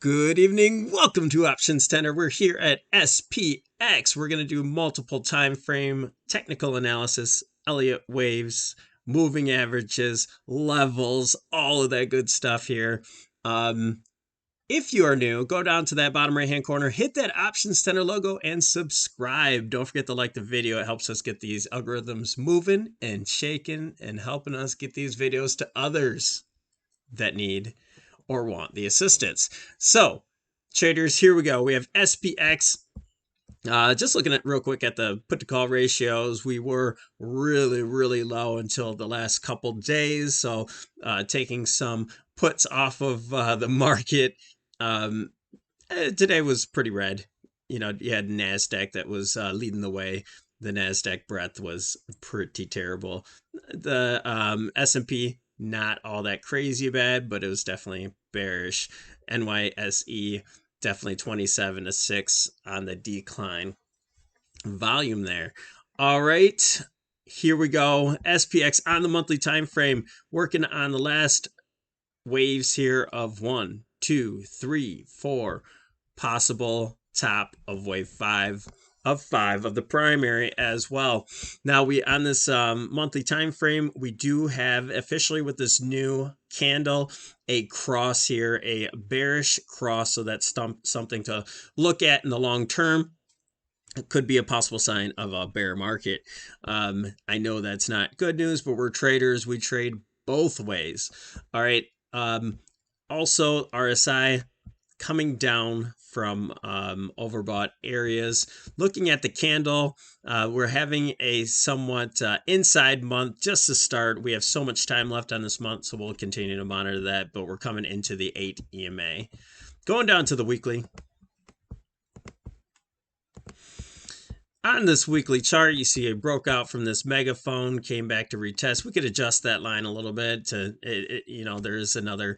Good evening. Welcome to Options Tenor. We're here at SPX. We're going to do multiple time frame technical analysis, Elliott waves, moving averages, levels, all of that good stuff here. If you are new, go down to that bottom right hand corner, hit that Options Tenor logo and subscribe. Don't forget to like the video. It helps us get these algorithms moving and shaking and helping us get these videos to others that need or want the assistance. So, traders, here we go. We have SPX. Just looking at real quick at the put to call ratios, we were really low until the last couple days. So, taking some puts off of the market. Today was pretty red. You know, you had NASDAQ that was leading the way. The NASDAQ breadth was pretty terrible. The S&P, not all that crazy bad, but it was definitely bearish. NYSE, definitely 27 to 6 on the decline. Volume there. All right, here we go. SPX on the monthly time frame, working on the last waves here of 1, 2, 3, 4, possible top of wave 5 of the primary as well. Now we on this monthly time frame, we do have officially with this new candle a cross here, a bearish cross, so that's something to look at in the long term. It could be a possible sign of a bear market. I know that's not good news, but we're traders. We trade both ways. All right. Also, RSI coming down from overbought areas. Looking at the candle, we're having a somewhat inside month just to start. We have so much time left on this month, so we'll continue to monitor that, but we're coming into the 8 EMA. Going down to the weekly. On this weekly chart, you see it broke out from this megaphone, came back to retest. We could adjust that line a little bit to, you know, there's another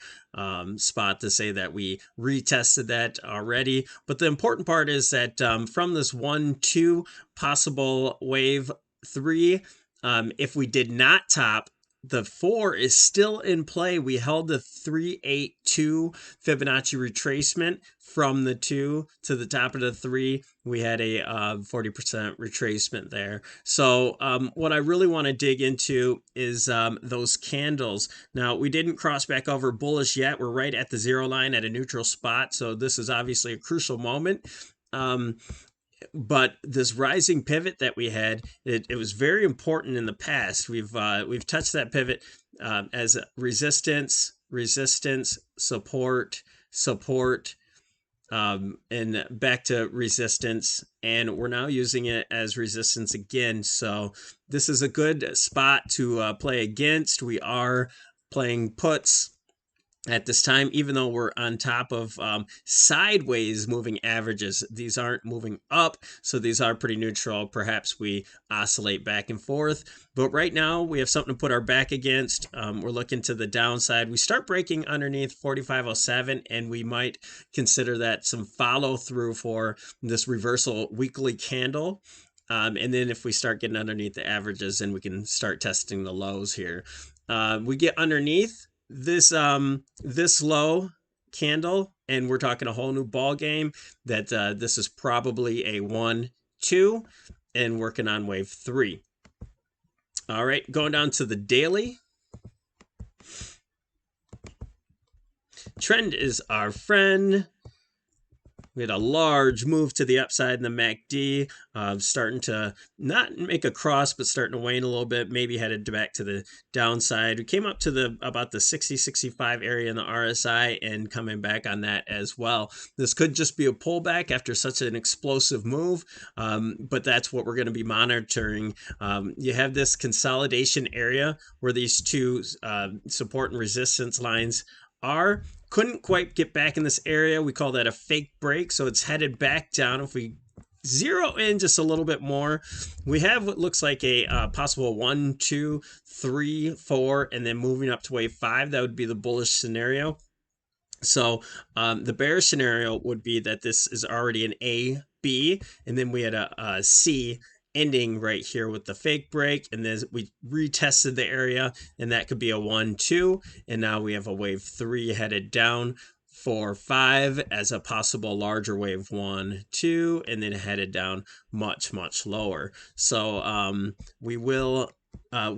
spot to say that we retested that already. But the important part is that from this 1, 2 possible wave 3, if we did not top, the 4 is still in play. We held the 382 Fibonacci retracement from the 2 to the top of the 3. We had a 40% retracement there. So what I really want to dig into is those candles. Now, we didn't cross back over bullish yet. We're right at the 0 line at a neutral spot. So this is obviously a crucial moment. But this rising pivot that we had, it was very important in the past. We've touched that pivot as resistance, support, and back to resistance, and we're now using it as resistance again. So this is a good spot to play against. We are playing puts at this time, even though we're on top of sideways moving averages. These aren't moving up, so these are pretty neutral. Perhaps we oscillate back and forth, but right now we have something to put our back against. We're looking to the downside. We start breaking underneath 4507, and we might consider that some follow through for this reversal weekly candle. And then if we start getting underneath the averages, then we can start testing the lows here. We get underneath this low candle, and we're talking a whole new ball game. That this is probably a 1, 2, and working on wave 3. All right, going down to the daily. Trend is our friend. We had a large move to the upside in the MACD, starting to not make a cross, but starting to wane a little bit, maybe headed back to the downside. We came up to about the 60-65 area in the RSI and coming back on that as well. This could just be a pullback after such an explosive move, but that's what we're going to be monitoring. You have this consolidation area where these two support and resistance lines are. Couldn't quite get back in this area. We call that a fake break, so it's headed back down. If we zero in just a little bit more, we have what looks like a possible 1, 2, 3, 4, and then moving up to wave 5. That would be the bullish scenario. So the bearish scenario would be that this is already an A, B, and then we had a C ending right here with the fake break, and then we retested the area, and that could be a 1, 2, and now we have a wave 3 headed down 4, 5 as a possible larger wave 1, 2, and then headed down much, much lower. So we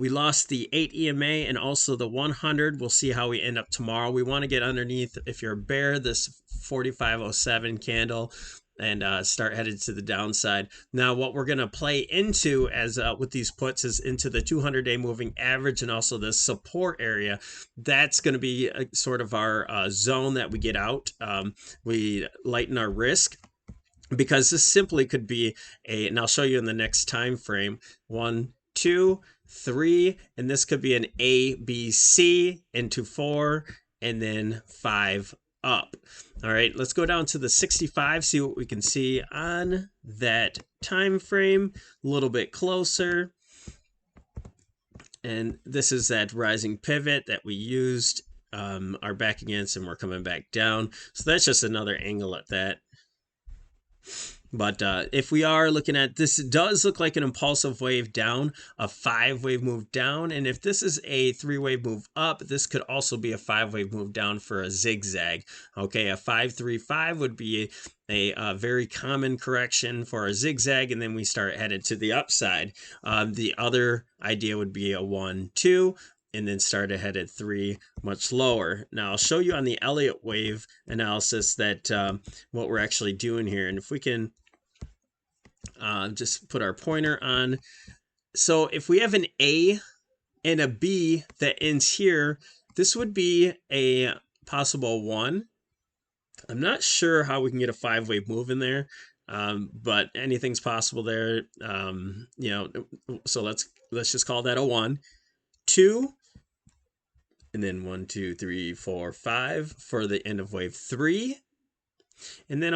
lost the 8 EMA and also the 100. We'll see how we end up tomorrow. We want to get underneath, if you're a bear, this 4507 candle and start headed to the downside. Now, what we're going to play into as with these puts is into the 200-day moving average and also the support area. That's going to be sort of our zone that we get out. We lighten our risk, because this simply could be and I'll show you in the next time frame, 1, 2, 3, and this could be an A, B, C into 4, and then 5 up. All right, let's go down to the 65, see what we can see on that time frame a little bit closer. And this is that rising pivot that we used our back against, and we're coming back down. So that's just another angle at that. But if we are looking at this, it does look like an impulsive wave down, a 5-wave move down. And if this is a 3-wave move up, this could also be a 5-wave move down for a zigzag. Okay, a 5-3-5 would be a very common correction for a zigzag, and then we start headed to the upside. The other idea would be a 1-2. And then start ahead at 3 much lower. Now I'll show you on the Elliott wave analysis that what we're actually doing here. And if we can just put our pointer on. So if we have an A and a B that ends here, this would be a possible 1. I'm not sure how we can get a 5-wave move in there, but anything's possible there. You know, so let's just call that a 1, 2, and then 1, 2, 3, 4, 5 for the end of wave 3. And then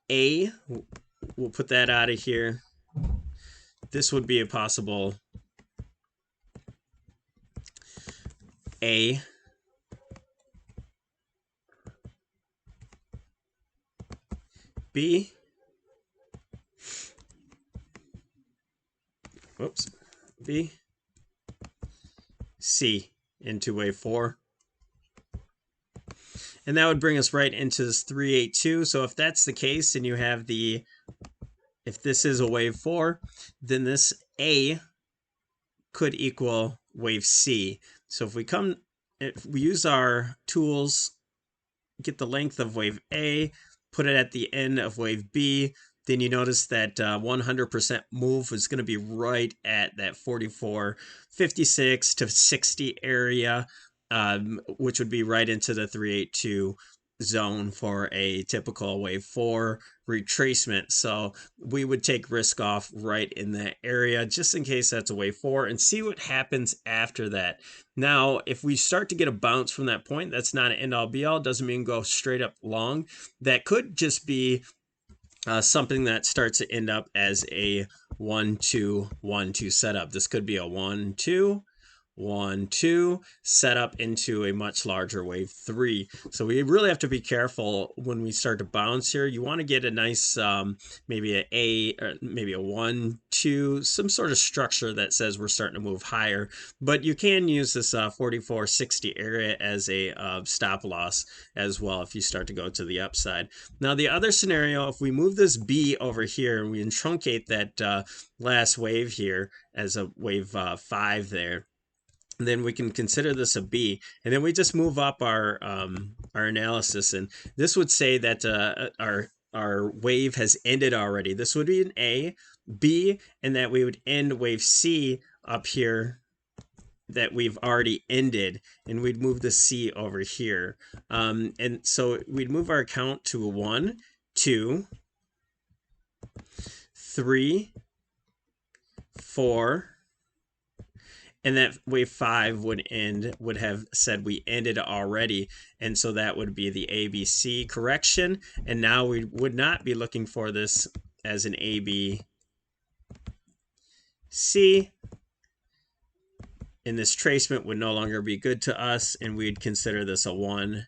A, we'll put that out of here. This would be a possible A, B, whoops, B, C into wave 4. And that would bring us right into this 382. So if that's the case, and you have if this is a wave 4, then this A could equal wave C. So if we use our tools, get the length of wave A, put it at the end of wave B, then you notice that 100% move is going to be right at that 44.56 to 60 area, which would be right into the 382 zone for a typical wave 4 retracement. So we would take risk off right in that area just in case that's a wave 4 and see what happens after that. Now, if we start to get a bounce from that point, that's not an end all be all. Doesn't mean go straight up long. That could just be something that starts to end up as a 1-2, 1-2 setup. This could be a 1-2, 1-2 setup into a much larger wave 3. So we really have to be careful when we start to bounce here. You want to get a nice maybe maybe a 1-2, some sort of structure that says we're starting to move higher. But you can use this 44.60 area as a stop loss as well if you start to go to the upside. Now the other scenario, if we move this B over here and we truncate that last wave here as a wave 5 there, then we can consider this a B, and then we just move up our analysis, and this would say that our wave has ended already. This would be an A, B, and that we would end wave C up here that we've already ended, and we'd move the C over here, and so we'd move our count to a 1, 2, 3, 4. And that wave 5 would have said we ended already. And so that would be the ABC correction. And now we would not be looking for this as an ABC. And this tracement would no longer be good to us. And we'd consider this a 1,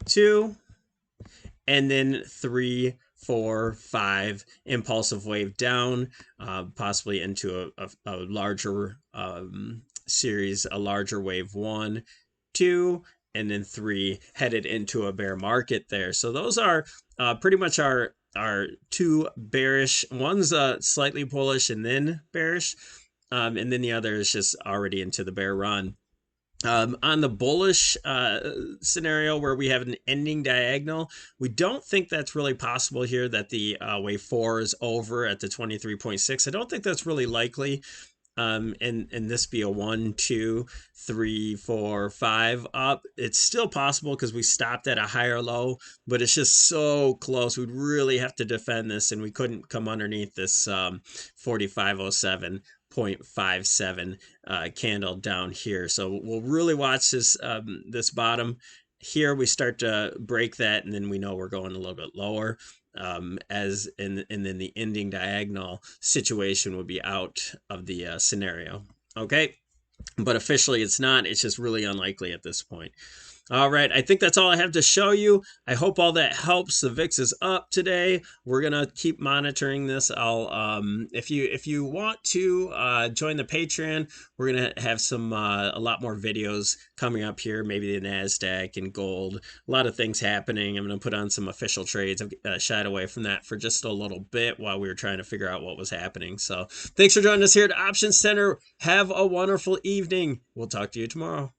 2, and then 3, 4, 5, impulsive wave down, possibly into a larger series, a larger wave 1, 2, and then 3 headed into a bear market there. So those are pretty much our two bearish. One's slightly bullish and then bearish, and then the other is just already into the bear run. On the bullish scenario where we have an ending diagonal, we don't think that's really possible here, that the wave 4 is over at the 23.6. I don't think that's really likely. And this be a 1, 2, 3, 4, 5 up. It's still possible because we stopped at a higher low, but it's just so close. We'd really have to defend this, and we couldn't come underneath this 4507.57 candle down here. So we'll really watch this this bottom here. We start to break that, and then we know we're going a little bit lower. And then the ending diagonal situation would be out of the scenario. Okay, but officially it's not. It's just really unlikely at this point. All right, I think that's all I have to show you. I hope all that helps. The VIX is up today. We're gonna keep monitoring this. I'll if you want to join the Patreon, we're gonna have some a lot more videos coming up here. Maybe the Nasdaq and gold. A lot of things happening. I'm gonna put on some official trades. I've shied away from that for just a little bit while we were trying to figure out what was happening. So thanks for joining us here at Options Center. Have a wonderful evening. We'll talk to you tomorrow.